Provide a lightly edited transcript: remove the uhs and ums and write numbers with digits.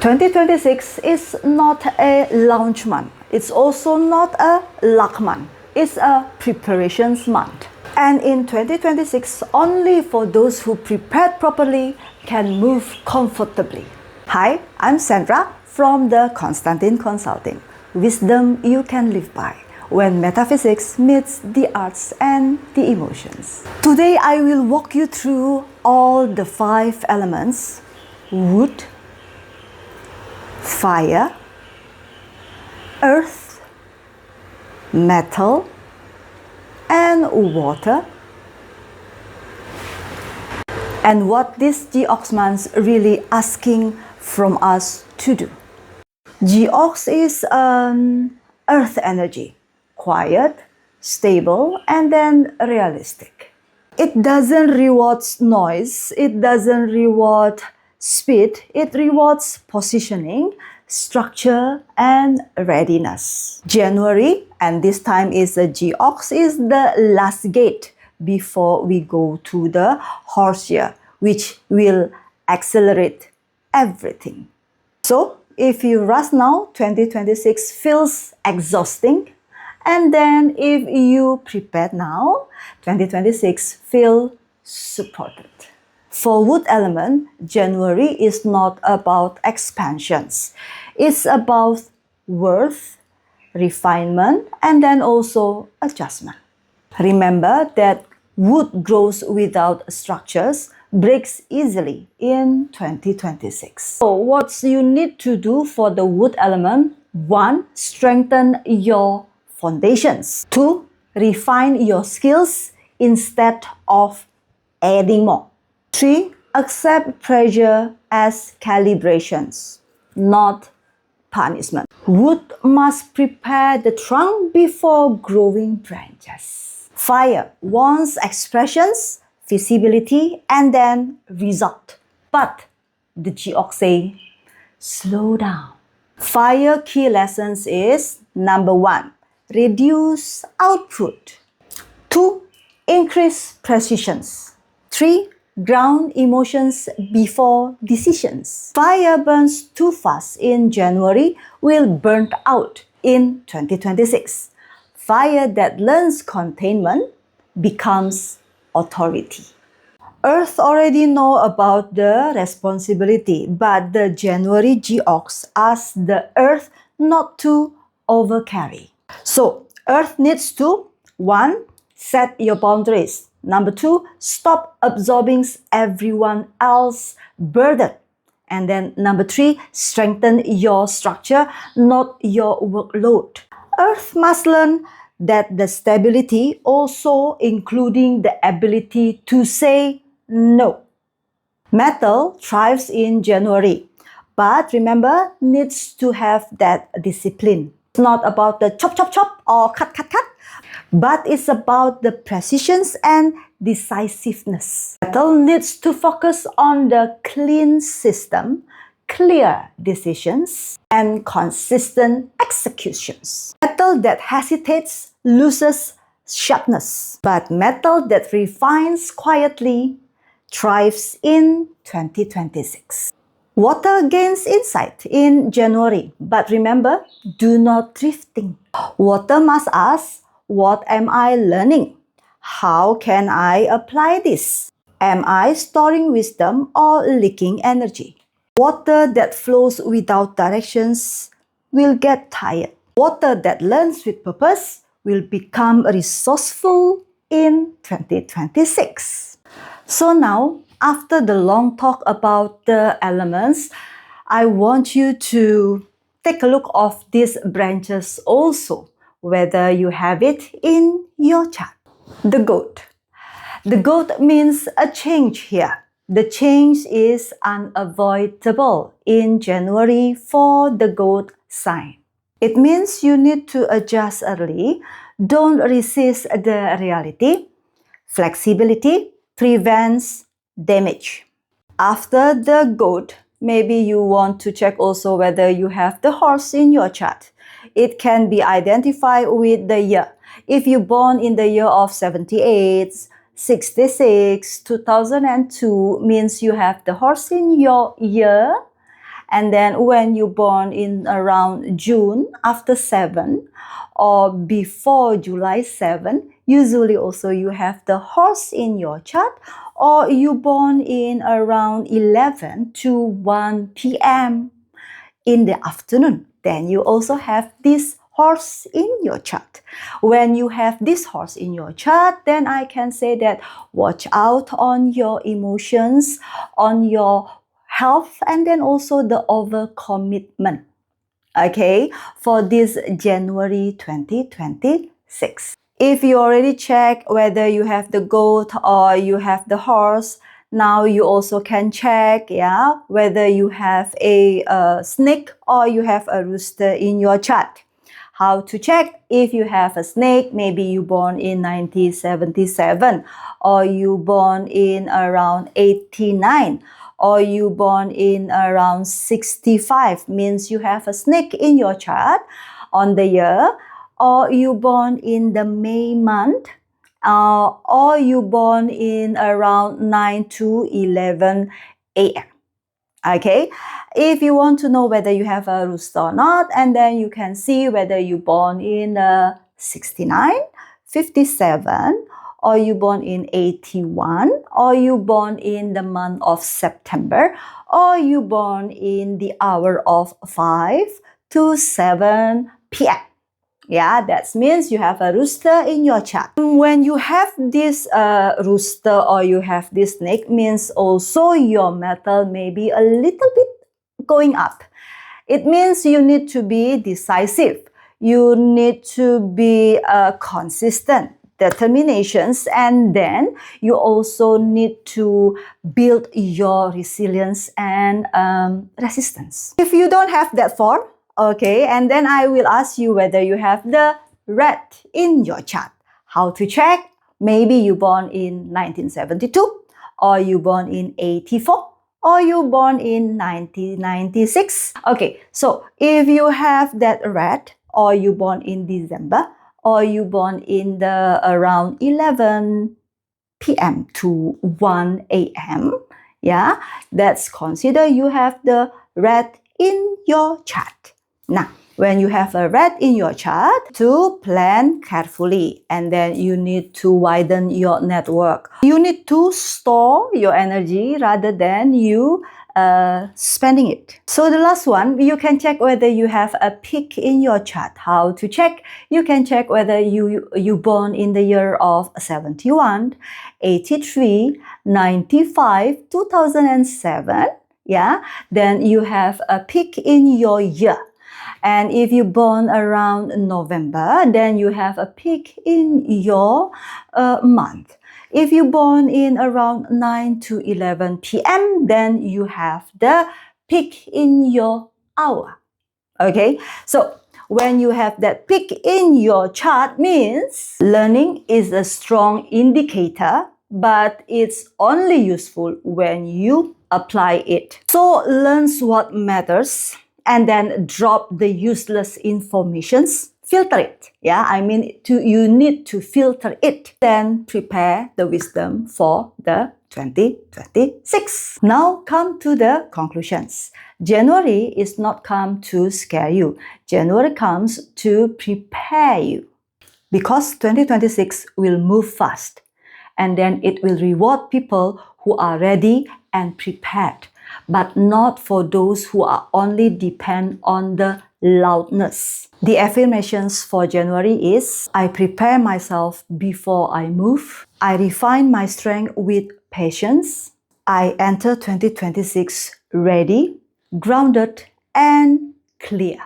2026 is not a launch month. It's also not a luck month. It's a preparations month. And in 2026, only for those who prepared properly can move comfortably. Hi, I'm Sandra from the Constantine Consulting. Wisdom you can live by when metaphysics meets the arts and the emotions. Today I will walk you through all the 5 elements: wood, fire, earth, metal, and water, and what this Geox month really asking from us to do. Geox is an earth energy, quiet, stable, and then realistic. It doesn't reward noise, it doesn't reward speed, it rewards positioning, structure, and readiness. January, and this time is the Geox, is the last gate before we go to the horse year, which will accelerate everything. So, if you rush now, 2026 feels exhausting. And then if you prepare now, 2026 feels supported. For wood element, January is not about expansions. It's about worth, refinement, and then also adjustment. Remember that wood grows without structures, breaks easily in 2026. So what you need to do for the wood element: 1. Strengthen your foundations. 2. Refine your skills instead of adding more. 3. Accept pressure as calibrations, not punishment. Wood must prepare the trunk before growing branches. Fire wants expressions, visibility, and then result. But the Geox say, slow down. Fire key lessons is: number 1, reduce output. 2, increase precisions. 3, ground emotions before decisions. Fire burns too fast in January will burn out in 2026. Fire that learns containment becomes authority. Earth already know about the responsibility, but the January Geox asks the earth not to overcarry. So, earth needs to: 1. Set your boundaries. Number 2, stop absorbing everyone else's burden. And then number 3, strengthen your structure, not your workload. Earth must learn that the stability also including the ability to say no. Metal thrives in January, but remember, needs to have that discipline. It's not about the chop, chop, chop or cut, cut, cut, but it's about the precisions and decisiveness. Metal needs to focus on the clean system, clear decisions, and consistent executions. Metal that hesitates loses sharpness, but metal that refines quietly thrives in 2026. Water gains insight in January, but remember, do not drifting. Water must ask, what am I learning? How can I apply this? Am I storing wisdom or leaking energy? Water that flows without directions will get tired. Water that learns with purpose will become resourceful in 2026. So now, after the long talk about the elements, I want you to take a look of these branches also, whether you have it in your chart. The goat. The goat means a change here. The change is unavoidable in January for the goat sign. It means you need to adjust early. Don't resist the reality. Flexibility prevents damage. After the goat, maybe you want to check also whether you have the horse in your chart. It can be identified with the year. If you're born in the year of 78, 66, 2002, means you have the horse in your year And then when you born in around June after 7 or before July 7, usually also you have the horse in your chart, or you born in around 11 to 1 p.m. in the afternoon, then you also have this horse in your chart. When you have this horse in your chart, then I can say that watch out on your emotions, on your health, and then also the overcommitment. Okay, for this January 2026. If you already check whether you have the goat or you have the horse, now you also can check, whether you have a snake or you have a rooster in your chart. How to check? If you have a snake, maybe you born in 1977, or you born in around 89, or you born in around 65, means you have a snake in your chart on the year, or you born in the May month, or you born in around 9 to 11 a.m. Okay, if you want to know whether you have a rooster or not, and then you can see whether you born in 69, 57, or you born in 81, or you born in the month of September, or you born in the hour of 5 to 7 p.m. Yeah, that means you have a rooster in your chart. When you have this rooster or you have this snake, means also your metal may be a little bit going up. It means you need to be decisive. You need to be consistent, determinations, and then you also need to build your resilience and resistance. If you don't have that form, okay, and then I will ask you whether you have the red in your chart. How to check? Maybe you born in 1972, or you born in 84, or you born in 1996. Okay, so if you have that red, or you born in December, or you born in the around 11 p.m. to 1 a.m., yeah, that's consider you have the red in your chart. Now, when you have a red in your chart, to plan carefully, and then you need to widen your network. You need to store your energy rather than you spending it. So the last one, you can check whether you have a peak in your chart. How to check? You can check whether you born in the year of 71, 83, 95, 2007. Yeah, then you have a peak in your year. And if you born around November, then you have a peak in your month. If you born in around 9 to 11 p.m., then you have the peak in your hour. Okay, so when you have that peak in your chart, means learning is a strong indicator, but it's only useful when you apply it. So learn what matters, and then drop the useless informations. Filter it. Yeah, I mean, you need to filter it. Then prepare the wisdom for the 2026. Now come to the conclusions. January is not come to scare you. January comes to prepare you. Because 2026 will move fast, and then it will reward people who are ready and prepared, but not for those who are only depend on the loudness. The affirmations for January is: I prepare myself before I move. I refine my strength with patience. I enter 2026 ready, grounded, and clear.